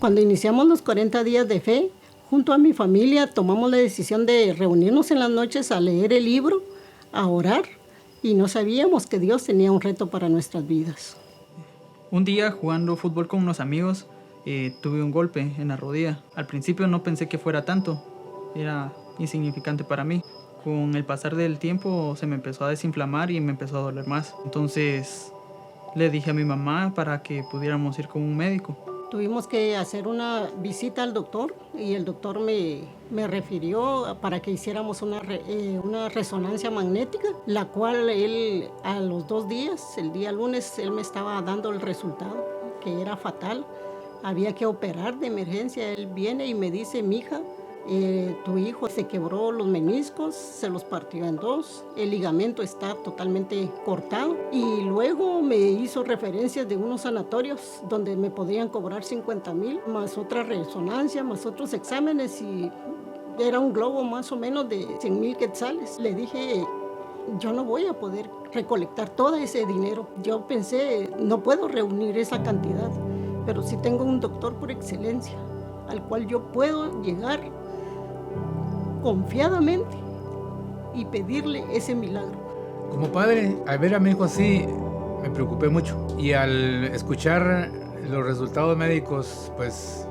Cuando iniciamos los 40 días de fe, junto a mi familia tomamos la decisión de reunirnos en las noches a leer el libro, a orar, y no sabíamos que Dios tenía un reto para nuestras vidas. Un día, jugando fútbol con unos amigos, tuve un golpe en la rodilla. Al principio no pensé que fuera tanto, era insignificante para mí. Con el pasar del tiempo se me empezó a desinflamar y me empezó a doler más. Entonces le dije a mi mamá para que pudiéramos ir con un médico. Tuvimos que hacer una visita al doctor y el doctor me refirió para que hiciéramos una resonancia magnética, la cual él a los 2 días, el día lunes, él me estaba dando el resultado, que era fatal. Había que operar de emergencia. Él viene y me dice: mija, tu hijo se quebró los meniscos, se los partió en 2, el ligamento está totalmente cortado, y luego me hizo referencias de unos sanatorios donde me podrían cobrar 50,000, más otra resonancia, más otros exámenes, y era un globo más o menos de 100,000 quetzales. Le dije: yo no voy a poder recolectar todo ese dinero. Yo pensé, no puedo reunir esa cantidad, pero sí tengo un doctor por excelencia al cual yo puedo llegar confiadamente y pedirle ese milagro. Como padre, al ver a mi hijo así, me preocupé mucho. Y al escuchar los resultados médicos, pues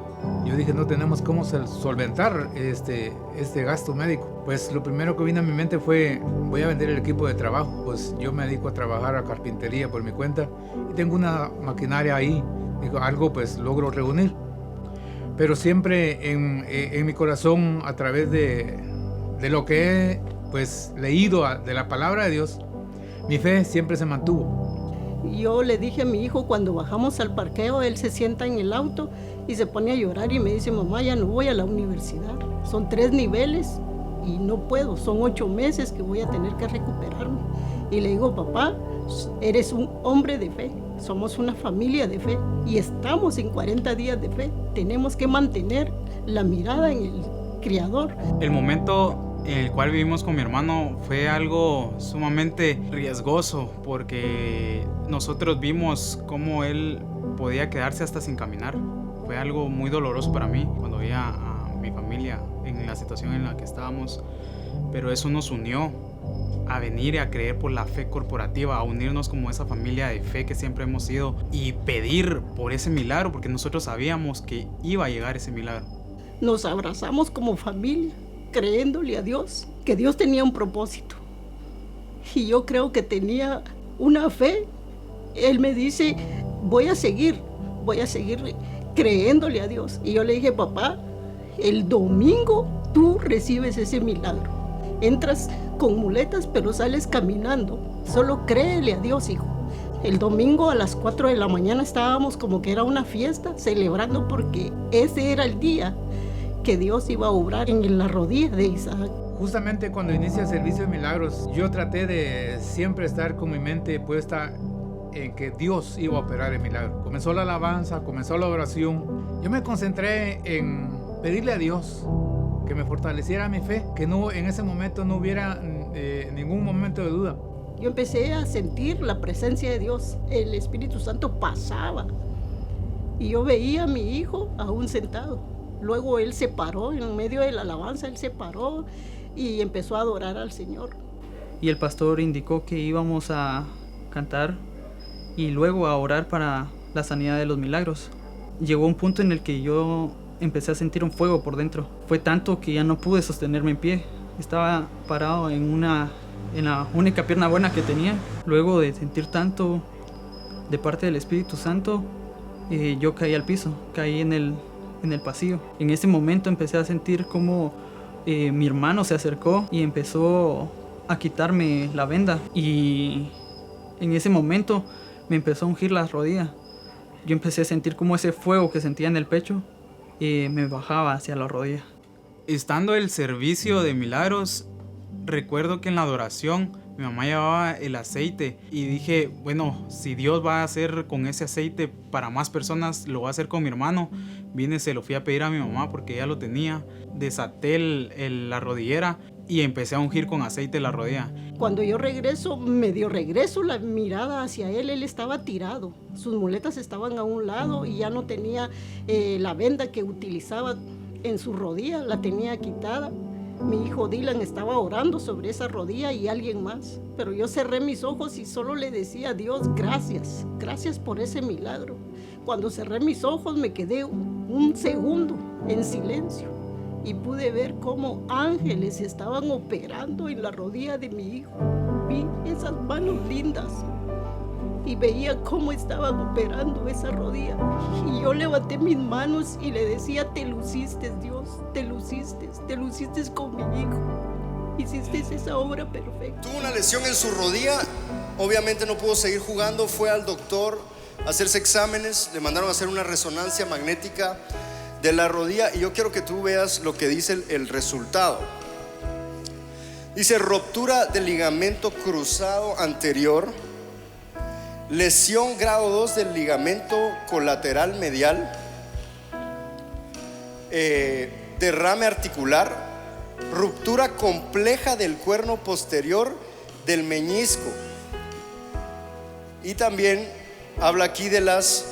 yo dije, no tenemos cómo solventar este gasto médico. Pues lo primero que vino a mi mente fue, voy a vender el equipo de trabajo. Pues yo me dedico a trabajar a carpintería por mi cuenta y tengo una maquinaria ahí. Digo, algo pues logro reunir. Pero siempre en mi corazón, a través de lo que he pues leído de la palabra de Dios, mi fe siempre se mantuvo. Yo le dije a mi hijo, cuando bajamos al parqueo, él se sienta en el auto y se pone a llorar y me dice: mamá, ya no voy a la universidad, son 3 niveles y no puedo, son 8 meses que voy a tener que recuperarme. Y le digo: papá, eres un hombre de fe, somos una familia de fe y estamos en 40 días de fe, tenemos que mantener la mirada en el Creador. El momento en el cual vivimos con mi hermano fue algo sumamente riesgoso, porque nosotros vimos cómo él podía quedarse hasta sin caminar. Fue algo muy doloroso para mí cuando veía a mi familia en la situación en la que estábamos, pero eso nos unió a venir y a creer por la fe corporativa, a unirnos como esa familia de fe que siempre hemos sido y pedir por ese milagro, porque nosotros sabíamos que iba a llegar ese milagro. Nos abrazamos como familia, creyéndole a Dios, que Dios tenía un propósito. Y yo creo que tenía una fe. Él me dice: voy a seguir creyéndole a Dios. Y yo le dije: papá, el domingo tú recibes ese milagro. Entras con muletas, pero sales caminando. Solo créele a Dios, hijo. El domingo a las 4 de la mañana estábamos como que era una fiesta, celebrando, porque ese era el día que Dios iba a obrar en la rodilla de Isaac. Justamente cuando inicia el servicio de milagros, yo traté de siempre estar con mi mente puesta en que Dios iba a operar el milagro. Comenzó la alabanza, comenzó la oración. Yo me concentré en pedirle a Dios que me fortaleciera mi fe, que no, en ese momento no hubiera ningún momento de duda. Yo empecé a sentir la presencia de Dios. El Espíritu Santo pasaba y yo veía a mi hijo aún sentado. Luego él se paró en medio de la alabanza, él se paró y empezó a adorar al Señor. Y el pastor indicó que íbamos a cantar y luego a orar para la sanidad de los milagros. Llegó un punto en el que yo empecé a sentir un fuego por dentro. Fue tanto que ya no pude sostenerme en pie. Estaba parado en la única pierna buena que tenía. Luego de sentir tanto de parte del Espíritu Santo, yo caí al piso, caí en el pasillo. En ese momento empecé a sentir como mi hermano se acercó y empezó a quitarme la venda. Y en ese momento me empezó a ungir las rodillas. Yo empecé a sentir como ese fuego que sentía en el pecho me bajaba hacia la rodilla. Estando el servicio de milagros, recuerdo que en la adoración mi mamá llevaba el aceite y dije, bueno, si Dios va a hacer con ese aceite para más personas, lo va a hacer con mi hermano. Vine, se lo fui a pedir a mi mamá porque ella lo tenía. Desaté la rodillera y empecé a ungir con aceite la rodilla. Cuando yo regreso, medio regreso la mirada hacia él estaba tirado. Sus muletas estaban a un lado y ya no tenía la venda que utilizaba en su rodilla, la tenía quitada. Mi hijo Dylan estaba orando sobre esa rodilla y alguien más. Pero yo cerré mis ojos y solo le decía a Dios, gracias, gracias por ese milagro. Cuando cerré mis ojos me quedé un segundo en silencio y pude ver cómo ángeles estaban operando en la rodilla de mi hijo. Vi esas manos lindas y veía cómo estaban operando esa rodilla. Y yo levanté mis manos y le decía, te luciste, Dios, te luciste con mi hijo. Hiciste esa obra perfecta. Tuvo una lesión en su rodilla, obviamente no pudo seguir jugando, fue al doctor a hacerse exámenes, le mandaron a hacer una resonancia magnética de la rodilla y yo quiero que tú veas lo que dice el resultado. Dice ruptura del ligamento cruzado anterior, lesión grado 2 del ligamento colateral medial, derrame articular, ruptura compleja del cuerno posterior del meñisco. Y también habla aquí de las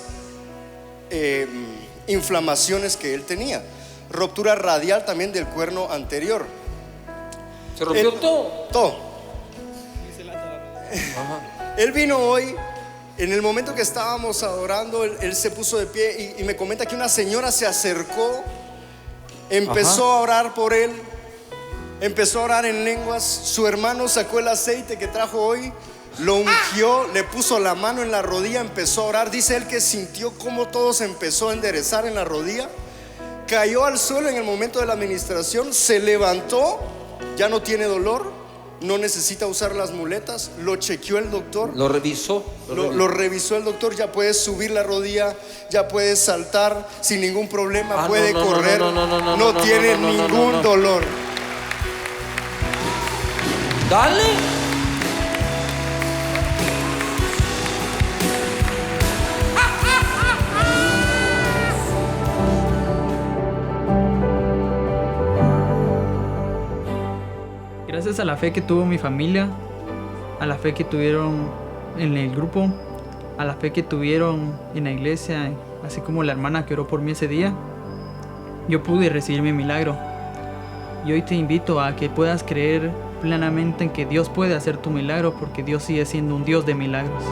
inflamaciones que él tenía. Ruptura radial también del cuerno anterior. ¿Se rompió todo? Todo. Él vino hoy. En el momento que estábamos adorando, él se puso de pie y me comenta que una señora se acercó, empezó a orar por él, empezó a orar en lenguas. Su hermano sacó el aceite que trajo hoy, lo ungió, le puso la mano en la rodilla, empezó a orar. Dice él que sintió cómo todo se empezó a enderezar en la rodilla, cayó al suelo en el momento de la administración, se levantó, ya no tiene dolor, no necesita usar las muletas. Lo chequeó el doctor, Lo revisó. lo revisó el doctor, ya puede subir la rodilla, ya puede saltar sin ningún problema, puede correr, no tiene ningún dolor. Dale. Gracias a la fe que tuvo mi familia, a la fe que tuvieron en el grupo, a la fe que tuvieron en la iglesia, así como la hermana que oró por mí ese día, yo pude recibir mi milagro. Y hoy te invito a que puedas creer plenamente en que Dios puede hacer tu milagro, porque Dios sigue siendo un Dios de milagros.